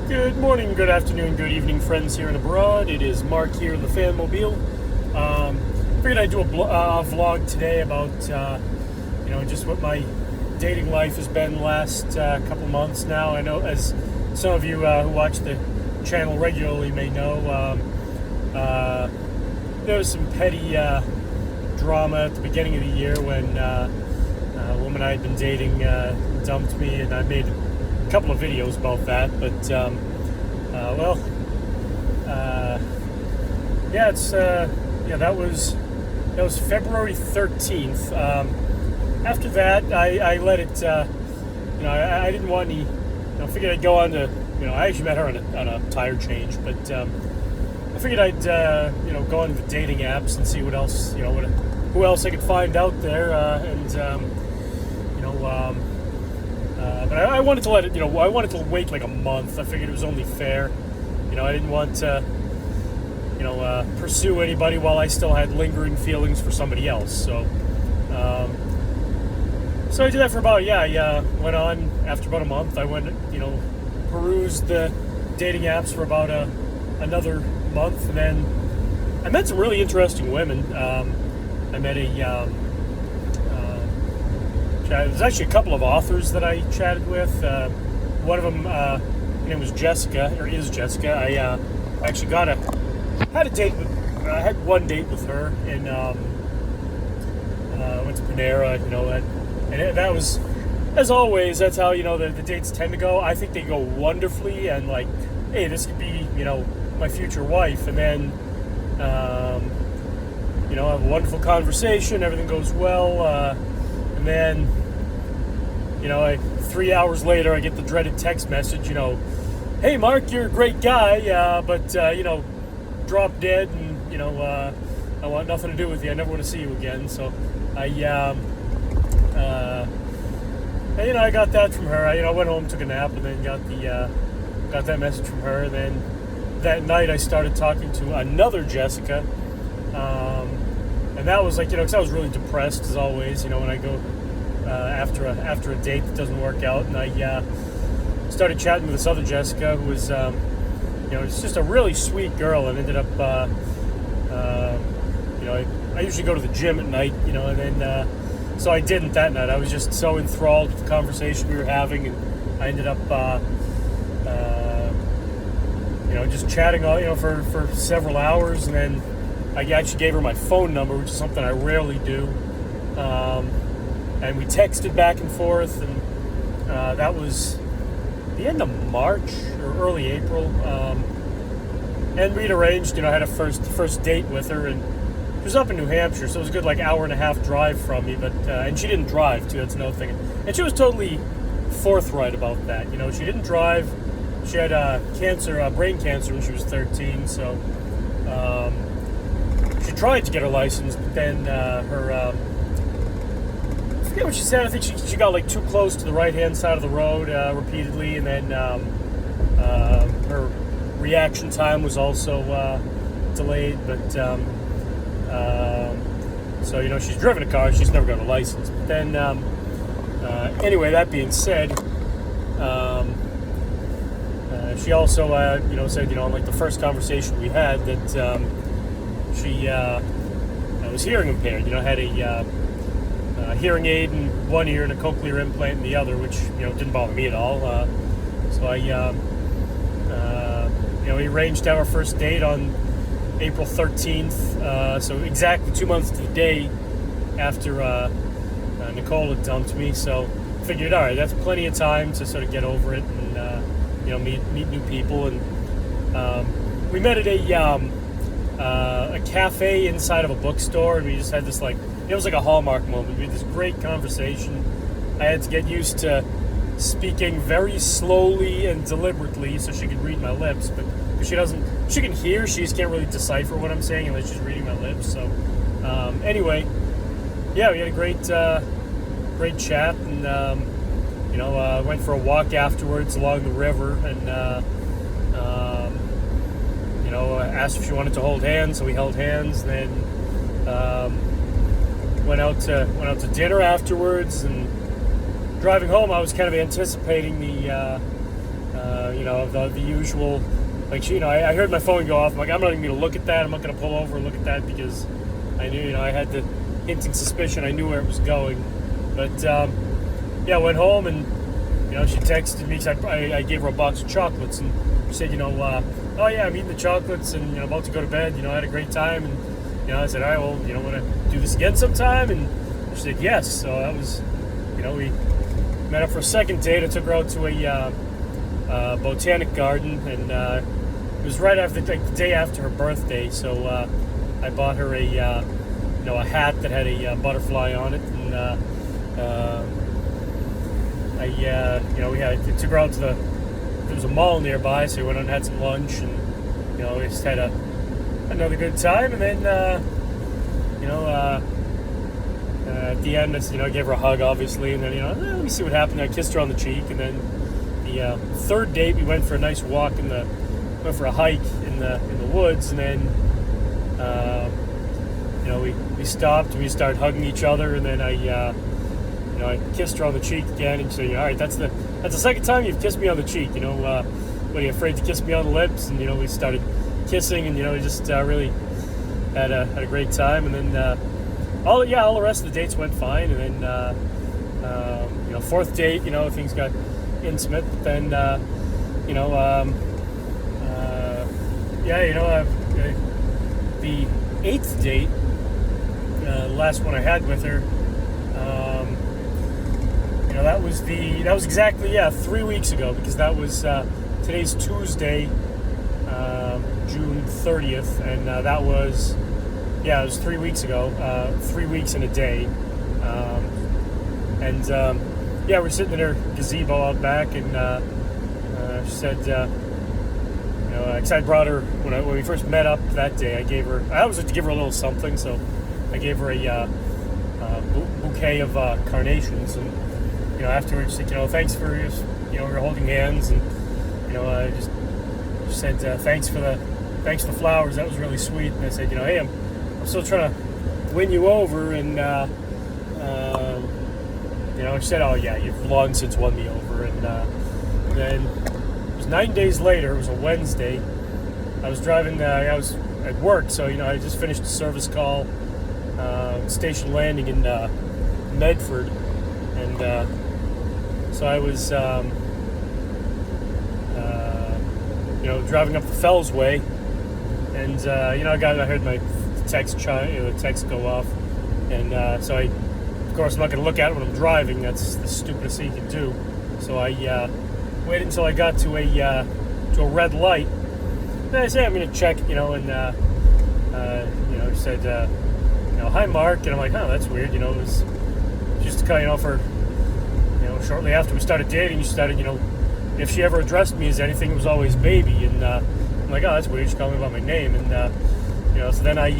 Good morning, good afternoon, good evening, friends here and abroad. It is Mark here in the Fanmobile. Figured I'd do a vlog today about, just what my dating life has been the last couple months now. I know, as some of you who watch the channel regularly may know, there was some petty drama at the beginning of the year when a woman I had been dating dumped me, and I made a couple of videos about that, but that was February 13th. After that, I let it. I didn't want any. I figured I'd go on to. I actually met her on a tire change, but I figured I'd go on to the dating apps and see what else who else I could find out there, but I wanted to let it, I wanted to wait like a month. I figured it was only fair. I didn't want to, pursue anybody while I still had lingering feelings for somebody else. So I did that for about, I went on after about a month. I went, perused the dating apps for about another month. And then I met some really interesting women. I met there's actually a couple of authors that I chatted with. One of them, her name was Jessica, or is Jessica. I actually had one date with her, and went to Panera, and that was, as always, that's how, the dates tend to go. I think they go wonderfully, and like, hey, this could be, my future wife, and then, have a wonderful conversation, everything goes well, and then, 3 hours later, I get the dreaded text message, hey, Mark, you're a great guy, but, drop dead, and, I want nothing to do with you. I never want to see you again. So I got that from her. I went home, took a nap, and then got that message from her. And then that night, I started talking to another Jessica, and that was like, because I was really depressed, as always, when I go after a date that doesn't work out, and I started chatting with this other Jessica who was, it's just a really sweet girl, and ended up, I usually go to the gym at night, and then, so I didn't that night. I was just so enthralled with the conversation we were having, and I ended up, just chatting all, for several hours, and then I actually gave her my phone number, which is something I rarely do, and we texted back and forth, and that was the end of March or early April, and we'd arranged, I had a first date with her, and she was up in New Hampshire, so it was a good like hour and a half drive from me, but and she didn't drive too. That's another thing, and she was totally forthright about that. She didn't drive. She had brain cancer when she was 13, so she tried to get her license, but then her I forget what she said. I think she got like too close to the right-hand side of the road repeatedly, and then her reaction time was also delayed. But so she's driven a car. She's never got a license. But then anyway, that being said, she also said on like the first conversation we had that she was hearing impaired. Had a hearing aid in one ear and a cochlear implant in the other, which didn't bother me at all. So we arranged to have our first date on April 13th. So exactly 2 months to the day after Nicole had dumped me. So I figured, all right, that's plenty of time to sort of get over it and meet new people. And we met at a cafe inside of a bookstore, and we just had this it was like a Hallmark moment. We had this great conversation. I had to get used to speaking very slowly and deliberately so she could read my lips, but she can hear, she just can't really decipher what I'm saying unless she's reading my lips. So anyway, we had a great chat, and went for a walk afterwards along the river, and asked if she wanted to hold hands, so we held hands, and then went out to dinner afterwards. And driving home, I was kind of anticipating the the usual, like, I heard my phone go off. I'm like, I'm not even going to look at that. I'm not going to pull over and look at that because I knew, I had the hinting suspicion. I knew where it was going. But, I went home and, she texted me. I gave her a box of chocolates and she said, oh yeah, I'm eating the chocolates and, about to go to bed. I had a great time. And, I said, all right, well, want to do this again sometime? And she said, yes. So that was, we met up for a second date. I took her out to a botanic garden, and it was right after, the day after her birthday. So I bought her a hat that had a butterfly on it, and I took her out to there was a mall nearby, so we went out and had some lunch, and we just had another good time, and then at the end, I gave her a hug, obviously, and then let me see what happened. I kissed her on the cheek, and then the third date, we went for a nice walk went for a hike in the woods, and then we stopped and we started hugging each other, and then I kissed her on the cheek again, and she said, all right, that's the second time you've kissed me on the cheek. What are you afraid to kiss me on the lips? And we started kissing, and we just really had a great time, and then all the rest of the dates went fine, and then fourth date, things got intimate, but then the eighth date, the last one I had with her, that was exactly 3 weeks ago, because that was today's Tuesday, June 30th, and that was it was 3 weeks ago, 3 weeks in a day, we're sitting in her gazebo out back, and she said, because I brought her when we first met up that day. I always like to give her a little something, so I gave her a bouquet of carnations, and afterwards she said, thanks for we were holding hands, and I just said thanks for the flowers. That was really sweet. And I said, hey, I'm still trying to win you over, and she said, oh yeah, you've long since won me over, and then it was 9 days later. It was a Wednesday. I was driving. I was at work, so I just finished a service call, Station Landing in Medford, and so I was driving up the Fells Way, and I heard my text go off, and so of course I'm not going to look at it when I'm driving. That's the stupidest thing you can do. So I waited until I got to a red light. Then I said, I'm going to check, and he said, hi Mark, and I'm like, oh, that's weird. It was just kind of for, shortly after we started dating, she started, if she ever addressed me as anything, it was always baby, and I'm like, oh, that's weird. She called me by my name, and so then I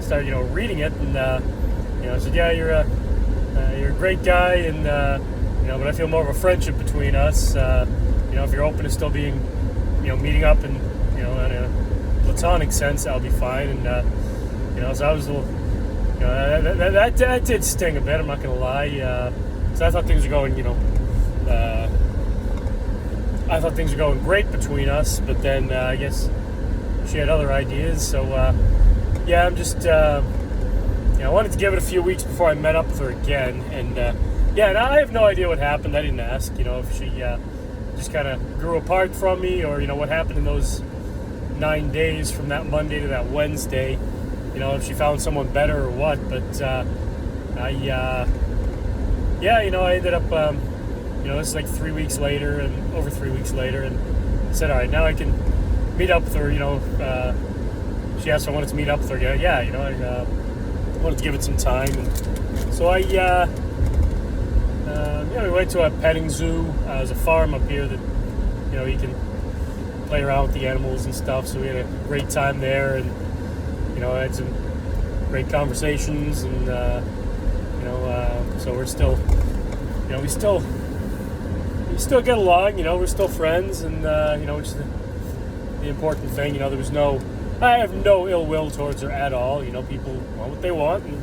started reading it, and I said, yeah, you're a great guy, and but I feel more of a friendship between us. If you're open to still being, meeting up and in a platonic sense, that'll be fine. And so I was a little, that did sting a bit. I'm not gonna lie. So I thought things were going, I thought things were going great between us, but then I guess she had other ideas. So I'm just, I wanted to give it a few weeks before I met up with her again, and and I have no idea what happened. I didn't ask, if she just kind of grew apart from me, or what happened in those 9 days from that Monday to that Wednesday. If she found someone better or what. But I ended up, this is like 3 weeks later, and over 3 weeks later, and I said, all right, now I can meet up with her. She asked if I wanted to meet up with her. I wanted to give it some time, and so I we went to a petting zoo. There's a farm up here that you can play around with the animals and stuff, so we had a great time there, and I had some great conversations, and so we're still we still get along. We're still friends, and which is the important thing. I have no ill will towards her at all. People want what they want, and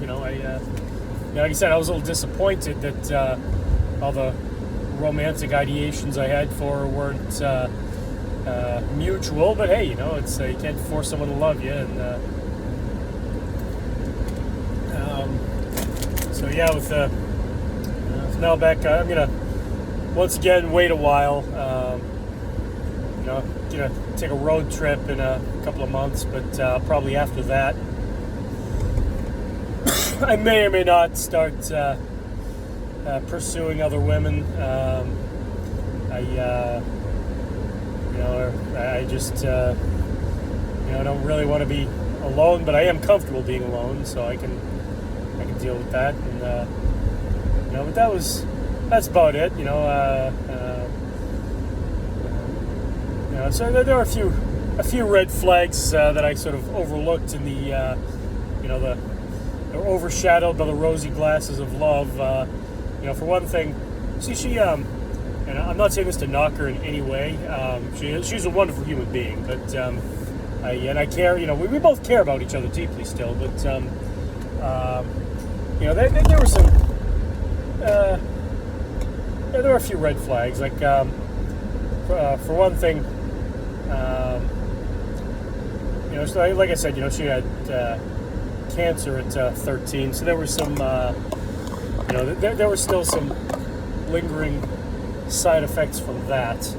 like I said, I was a little disappointed that all the romantic ideations I had for her weren't mutual. But hey, you know, it's you can't force someone to love you. And so yeah, with now back, I'm gonna once again wait a while. You know, gonna take a road trip in a couple of months, but probably after that, I may or may not start pursuing other women. You know, I just you know, I don't really want to be alone, but I am comfortable being alone, so I can deal with that. And you know, but that's about it. You know. You know, so there are a few red flags that I sort of overlooked in the you know, they're overshadowed by the rosy glasses of love. You know, for one thing, see, she and I'm not saying this to knock her in any way. She's a wonderful human being, but I care. You know, we both care about each other deeply still. But you know, there were some there were a few red flags. Like for one thing. You know, so like I said, you know, she had cancer at 13, so there were some, you know, there were still some lingering side effects from that.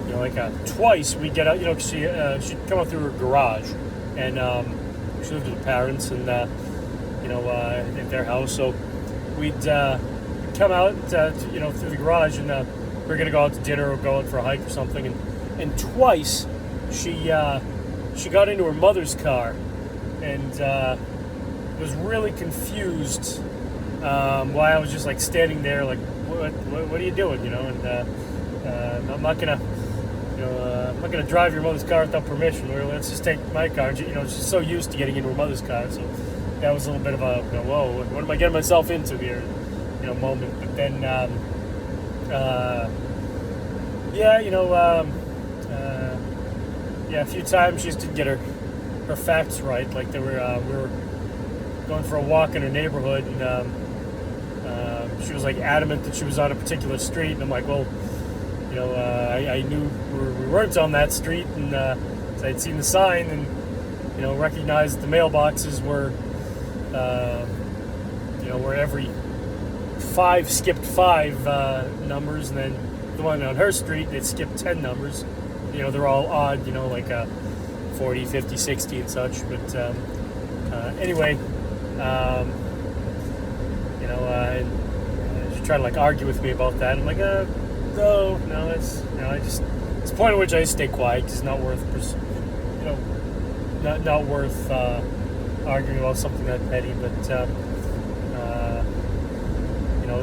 You know, like twice we get out, you know, 'cause she'd come out through her garage, and she lived with her parents, and you know, at their house, so we'd come out, you know, through the garage, and we were gonna go out to dinner or go out for a hike or something, and twice she got into her mother's car and was really confused why I was just like standing there like, what are you doing, you know? And I'm not gonna, you know, I'm not gonna drive your mother's car without permission. Let's just take my car. You know, she's so used to getting into her mother's car, so that was a little bit of a, you know, whoa, what am I getting myself into here, you know, moment. But then yeah, you know, yeah, a few times she just didn't get her facts right. Like we were going for a walk in her neighborhood, and she was like adamant that she was on a particular street, and I'm like, well, you know, I knew we weren't on that street, and so I'd seen the sign, and you know, recognized the mailboxes were, you know, were every 5 skipped 5 numbers, and then the one on her street, it skipped 10 numbers. You know, they're all odd, you know, like 40, 50, 60 and such. But anyway, you know, and she tried to like argue with me about that. I'm like, no, it's, you know, it's a point at which I just stay quiet because it's not worth, you know, not worth arguing about something that petty. But you know,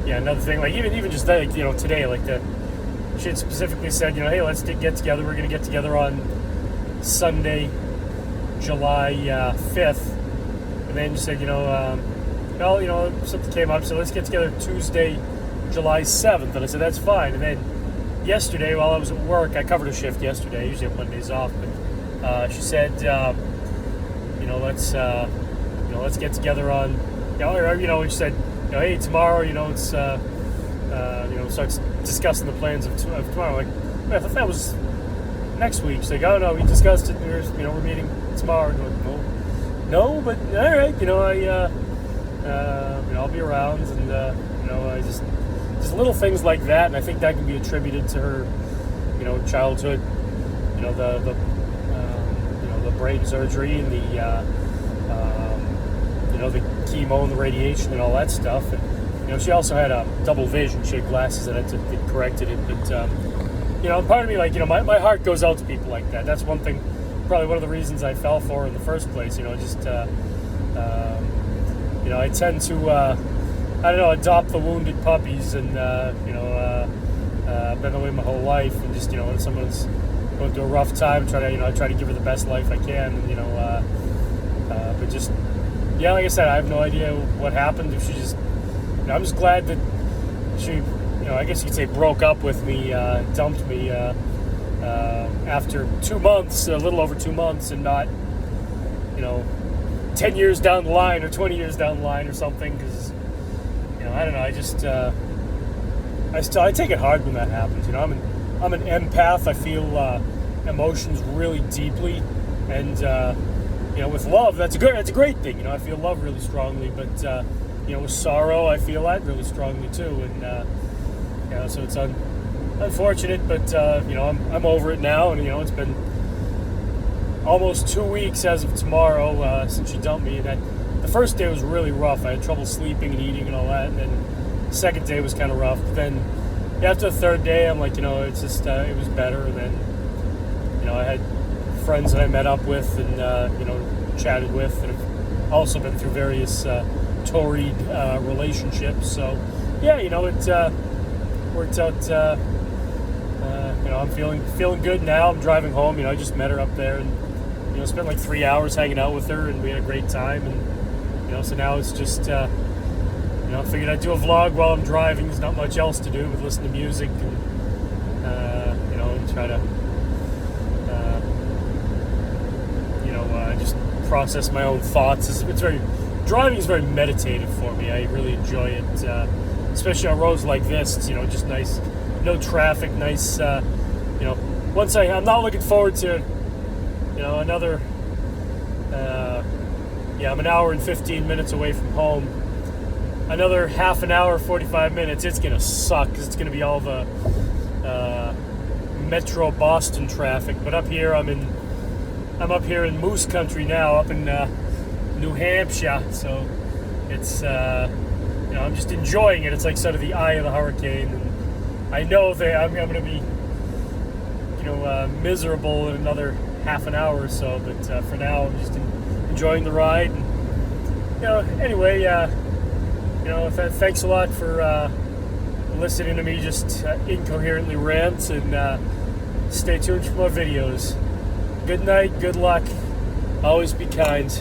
yeah, another thing, like even just that, like, you know, today, like she had specifically said, you know, hey, let's get together. We're going to get together on Sunday, July 5th. And then she said, you know, well, you know, something came up, so let's get together Tuesday, July 7th. And I said, that's fine. And then yesterday, while I was at work, I covered a shift yesterday. I usually have Mondays off. But she said, you know, let's get together on, you know, she said, you know, hey, tomorrow, you know, it's, you know, starts discussing the plans of tomorrow. Like, I thought that was next week. She's like, oh no, we discussed it. You know, we're meeting tomorrow. And I'm like, no, but all right. You know, you know, I'll be around, and you know, I just little things like that, and I think that can be attributed to her, you know, childhood. You know, the you know, the brain surgery and the you know, the chemo and the radiation and all that stuff. And, you know, she also had a double vision. She had glasses that had corrected it. But, you know, part of me, like, you know, my heart goes out to people like that. That's one thing, probably one of the reasons I fell for her in the first place. You know, just, you know, I tend to, I don't know, adopt the wounded puppies, and, you know, I've been that way my whole life. And just, you know, when someone's going through a rough time, I try to give her the best life I can. And, you know, but just, yeah, like I said, I have no idea what happened. If she just, you know, I'm just glad that she, you know, I guess you could say broke up with me, dumped me after 2 months, a little over 2 months, and not, you know, 10 years down the line or 20 years down the line or something. Because, I don't know. I take it hard when that happens. I'm an empath. I feel emotions really deeply, and with love, that's a great thing. I feel love really strongly, but with sorrow, I feel that really strongly too, and so it's unfortunate, but I'm over it now, and it's been almost 2 weeks as of tomorrow since she dumped me, and the first day was really rough. I had trouble sleeping and eating and all that, and then the second day was kind of rough. But then after the third day, I'm like, it's just it was better. And then I had friends that I met up with and chatted with that have also been through various torrid relationships. So yeah, it worked out. I'm feeling good now. I'm driving home. I just met her up there and spent like 3 hours hanging out with her, and we had a great time. And so now it's just figured I'd do a vlog while I'm driving. There's not much else to do but listen to music and and try to just process my own thoughts. Driving is very meditative for me. I really enjoy it, especially on roads like this. It's just nice, no traffic, nice. I'm not looking forward to another. I'm an hour and 15 minutes away from home. Another half an hour, 45 minutes, it's going to suck because it's going to be all the Metro Boston traffic. But up here, I'm up here in Moose Country now, up in New Hampshire. So it's, I'm just enjoying it. It's like sort of the eye of the hurricane. And I know that I'm going to be, miserable in another half an hour or so. But for now, I'm just enjoying the ride. And, anyway, thanks a lot for listening to me just incoherently rant, and stay tuned for more videos. Good night, good luck, always be kind.